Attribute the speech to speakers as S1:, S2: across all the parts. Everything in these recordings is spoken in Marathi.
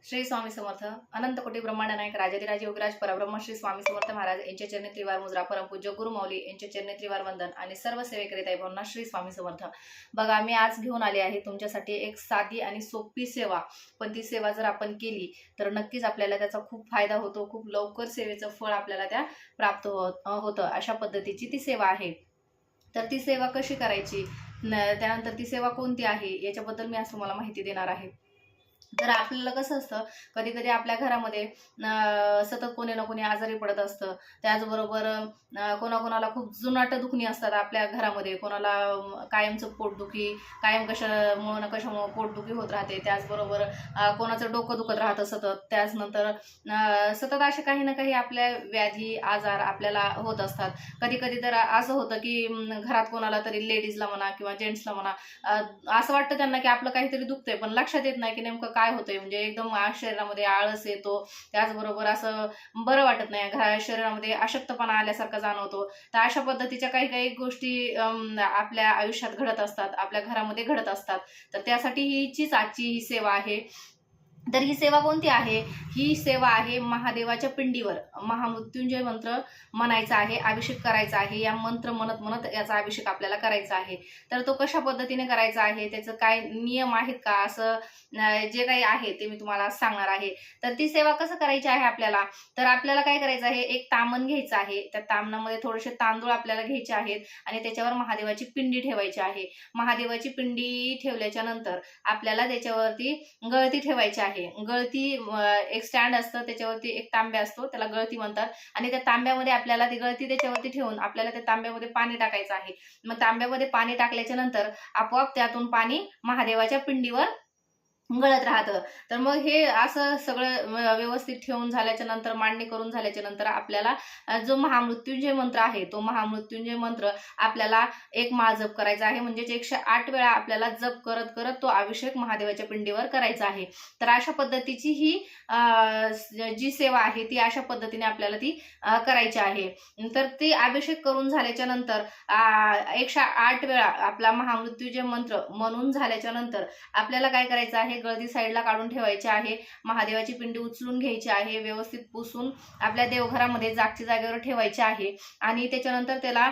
S1: श्री स्वामी समर्थ. अनंत कोटी ब्रह्मांड नायक राजाधिराज योगीराज परब्रह्म श्री स्वामी समर्थ महाराज यांच्या चरणी त्रिवार मुद्रा, परमपूज्य गुरु मौली यांच्या चरणी त्रिवार वंदन आणि सर्व सेवेकरिता भावना श्री स्वामी समर्थ. बघा, मी आज घेऊन आले आहे तुमच्यासाठी एक साधी आणि सोपी सेवा. पण ती सेवा जर आपण केली तर नक्कीच आपल्याला त्याचा खूप फायदा होतो. खूप लवकर सेवेचं फळ आपल्याला त्या प्राप्त होतं. अशा पद्धतीची ती सेवा आहे. तर ती सेवा कशी करायची, त्यानंतर ती सेवा कोणती आहे याच्याबद्दल मी आज तुम्हाला माहिती देणार आहे. तर आपल्याला कसं असतं, कधी कधी आपल्या घरामध्ये सतत कोणी ना कोणी आजारी पडत असतं. त्याचबरोबर कोणाकोणाला खूप जुनाट दुखणी असतात आपल्या घरामध्ये. कोणाला कायमचं पोटदुखी, कायम कशामुळं पोटदुखी होत राहते. त्याचबरोबर कोणाचं डोकं दुखत राहतं सतत. त्याचनंतर सतत असे काही ना काही आपल्या व्याधी आजार आपल्याला होत असतात. कधी कधी तर असं होतं की घरात कोणाला तरी, लेडीजला म्हणा किंवा जेंट्सला म्हणा, असं वाटतं त्यांना की आपलं काहीतरी दुखतंय, पण लक्षात येत नाही की नेमकं काय होतंय. म्हणजे एकदम शरीरामध्ये आळस येतो. त्याचबरोबर असं बरं वाटत नाही, शरीरामध्ये अशक्तपणा आल्यासारखं जाणवतो. तर अशा पद्धतीच्या काही काही गोष्टी आपल्या आयुष्यात घडत असतात, आपल्या घरामध्ये घडत असतात. तर त्यासाठी हीचीच आजची ही सेवा आहे. तर ही सेवा कोणती आहे? ही सेवा आहे महादेवाच्या पिंडीवर महामृत्युंजय मंत्र म्हणायचा आहे, अभिषेक करायचा आहे. या मंत्र म्हणत म्हणत याचा अभिषेक आपल्याला करायचा आहे. तर तो कशा पद्धतीने करायचा आहे, त्याचं काय नियम आहेत का, असं जे काही आहे ते मी तुम्हाला सांगणार आहे. तर ती सेवा कसं करायची आहे आपल्याला, तर आपल्याला काय करायचं आहे, एक तामण घ्यायचं आहे. त्या तामणामध्ये थोडेसे तांदूळ आपल्याला घ्यायचे आहेत आणि त्याच्यावर महादेवाची पिंडी ठेवायची आहे. महादेवाची पिंडी ठेवल्याच्या नंतर आपल्याला त्याच्यावरती गळती ठेवायची आहे. गळती एक स्टँड असतं, त्याच्यावरती एक तांब्या असतो, त्याला गळती म्हणतात. आणि त्या तांब्यामध्ये आपल्याला ती गळती त्याच्यावरती ठेवून आपल्याला त्या तांब्यामध्ये पाणी टाकायचं आहे. मग तांब्यामध्ये पाणी टाकल्याच्या नंतर आपोआप त्यातून पाणी महादेवाच्या पिंडीवर गळत राहतं. तर मग हे असं सगळं व्यवस्थित ठेवून झाल्याच्या नंतर, मांडणी करून झाल्याच्या नंतर आपल्याला जो महामृत्युंजय मंत्र आहे, तो महामृत्युंजय मंत्र आपल्याला एक माळ जप करायचा आहे. म्हणजेच 108 वेळा आपल्याला जप करत करत तो अभिषेक महादेवाच्या पिंडीवर करायचा आहे. तर अशा पद्धतीची ही जी सेवा आहे ती अशा पद्धतीने आपल्याला ती करायची आहे. तर ती अभिषेक करून झाल्याच्या नंतर 108 वेळा आपला महामृत्युंजय मंत्र म्हणून झाल्याच्या नंतर आपल्याला काय करायचं आहे, गळती साईडला काढून ठेवायची आहे. महादेवाची पिंडी उचलून घ्यायची आहे, व्यवस्थित पुसून आपल्या देवघरामध्ये जागच्या जागेवर ठेवायची आहे. आणि त्याच्यानंतर त्याला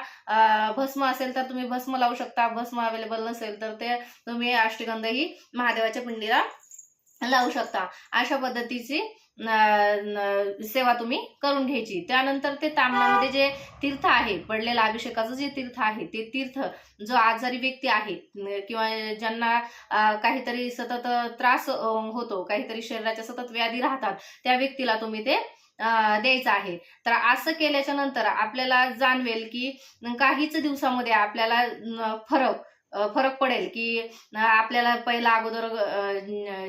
S1: भस्म असेल तर तुम्ही भस्म लावू शकता. भस्म अवेलेबल नसेल तर ते तुम्ही अष्टगंध ही महादेवाच्या पिंडीला लावू शकता. अशा पद्धतीची सेवा तुम्ही करून घ्यायची. त्यानंतर ते तामणामध्ये जे तीर्थ आहे, पडलेलं अभिषेकाचं जे तीर्थ आहे, ते तीर्थ जो आजारी व्यक्ती आहे किंवा ज्यांना काहीतरी सतत त्रास होतो, काहीतरी शरीराच्या सतत व्याधी राहतात, त्या व्यक्तीला तुम्ही ते द्यायचं आहे. तर असं केल्याच्या नंतर आपल्याला जाणवेल की काहीच दिवसामध्ये आपल्याला फरक पडेल की आपल्याला पहिला अगोदर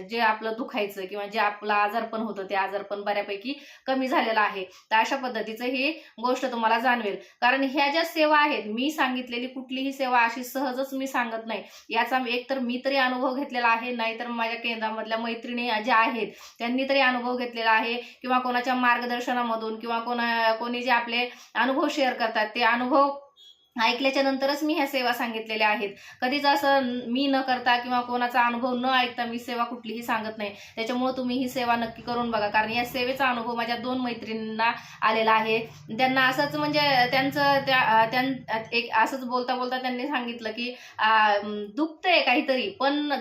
S1: जे आपलं दुखायचं किंवा जे आपलं आजारपण होतं ते आजारपण बऱ्यापैकी कमी झालेलं आहे. तर अशा पद्धतीचं ही गोष्ट तुम्हाला जाणवेल. कारण ह्या ज्या सेवा आहेत, मी सांगितलेली कुठलीही सेवा अशी सहजच मी सांगत नाही. याचा एकतर मी तरी अनुभव घेतलेला आहे, नाहीतर माझ्या केंद्रामधल्या मैत्रिणी ज्या आहेत त्यांनी तरी अनुभव घेतलेला आहे, किंवा कोणाच्या मार्गदर्शनामधून किंवा कोणी जे आपले अनुभव शेअर करतात ते अनुभव ऐकल्याच्या नंतरच मी ह्या सेवा सांगितलेल्या आहेत. कधीच असं मी न करता किंवा कोणाचा अनुभव न ऐकता मी सेवा कुठलीही सांगत नाही. त्याच्यामुळे तुम्ही ही सेवा नक्की करून बघा. कारण या सेवेचा अनुभव माझ्या 2 मैत्रिणींना आलेला आहे. त्यांना असंच म्हणजे त्यांचं एक असंच बोलता बोलता त्यांनी सांगितलं की दुखतंय काहीतरी, पण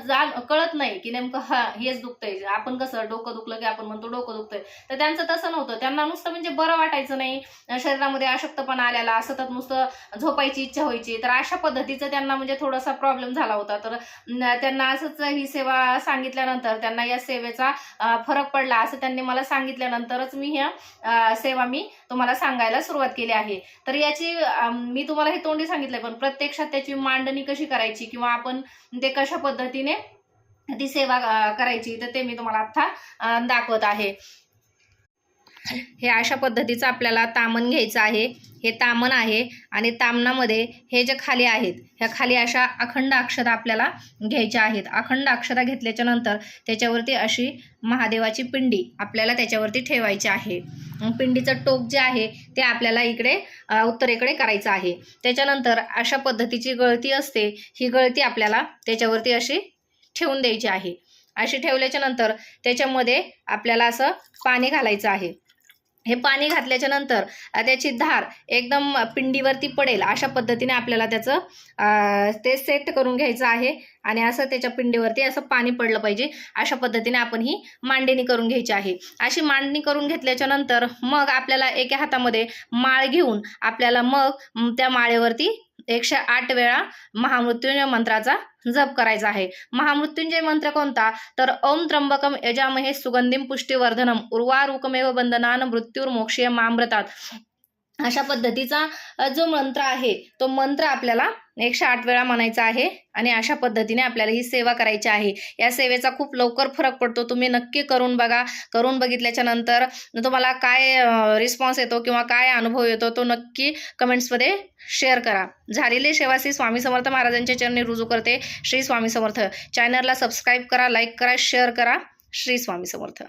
S1: कळत नाही की नेमकं हेच दुखतंय. आपण कसं डोकं दुखलं की आपण म्हणतो डोकं दुखतंय, तर त्यांचं तसं नव्हतं. त्यांना नुसतं म्हणजे बरं वाटायचं नाही, शरीरामध्ये अशक्तपणा आलेला, सतत नुसतं झोपायची इच्छा व्हायची. तर अशा पद्धतीचं त्यांना म्हणजे थोडासा प्रॉब्लेम झाला होता. तर त्यांना असंच ही सेवा सांगितल्यानंतर त्यांना या सेवेचा फरक पडला, असं त्यांनी मला सांगितल्यानंतरच मी ह्या सेवा मी तुम्हाला सांगायला सुरुवात केली आहे. तर याची मी तुम्हाला हे तोंडी सांगितलंय, पण प्रत्यक्षात त्याची मांडणी कशी करायची किंवा आपण ते कशा पद्धतीने ती सेवा करायची, तर ते मी तुम्हाला आता दाखवत आहे. हे अशा पद्धतीचं आपल्याला तामण घ्यायचं आहे. हे तामण आहे आणि तामणामध्ये हे जे खाली आहेत, ह्या खाली अशा अखंड अक्षता आपल्याला घ्यायच्या आहेत. अखंड अक्षता घेतल्याच्या नंतर त्याच्यावरती अशी महादेवाची पिंडी आपल्याला त्याच्यावरती ठेवायची आहे. पिंडीचं टोक जे आहे ते आपल्याला इकडे उत्तरेकडे करायचं आहे. त्याच्यानंतर अशा पद्धतीची गळती असते, ही गळती आपल्याला त्याच्यावरती अशी ठेवून द्यायची आहे. अशी ठेवल्याच्या नंतर त्याच्यामध्ये आपल्याला असं पाणी घालायचं आहे. हे पाणी घातल्याच्या नंतर त्याची धार एकदम पिंडीवरती पडेल अशा पद्धतीने आपल्याला त्याचं ते सेट करून घ्यायचं आहे. आणि असं त्याच्या पिंडीवरती असं पाणी पडलं पाहिजे अशा पद्धतीने आपण ही मांडणी करून घ्यायची आहे. अशी मांडणी करून घेतल्याच्या नंतर मग आपल्याला एका हातामध्ये माळ घेऊन आपल्याला मग त्या माळेवरती 108 वेळा महामृत्युंजय मंत्राचा जप करायचा आहे. महामृत्युंजय मंत्र कोणता? तर ओम त्र्यंबकम यजामहे सुगंधिम पुष्टिवर्धनम उर्वारुकमेव बंधनान मृत्युर्मोक्षीय मामृतात. अशा पद्धतीचा जो मंत्र आहे तो मंत्र आपल्याला 108 वेळा म्हणायचा आहे. आणि अशा पद्धतीने आपल्याला ही सेवा करायची आहे. या सेवेचा खूप लवकर फरक पडतो. तुम्ही नक्की करून बघा. करून बघितल्याच्या नंतर तुम्हाला काय रिस्पॉन्स येतो किंवा काय अनुभव येतो तो नक्की कमेंट्समध्ये शेअर करा. झालेली सेवा श्री स्वामी समर्थ महाराजांच्या चरणी रुजू करते. श्री स्वामी समर्थ. चॅनलला सबस्क्राईब करा, लाईक करा, शेअर करा. श्री स्वामी समर्थ.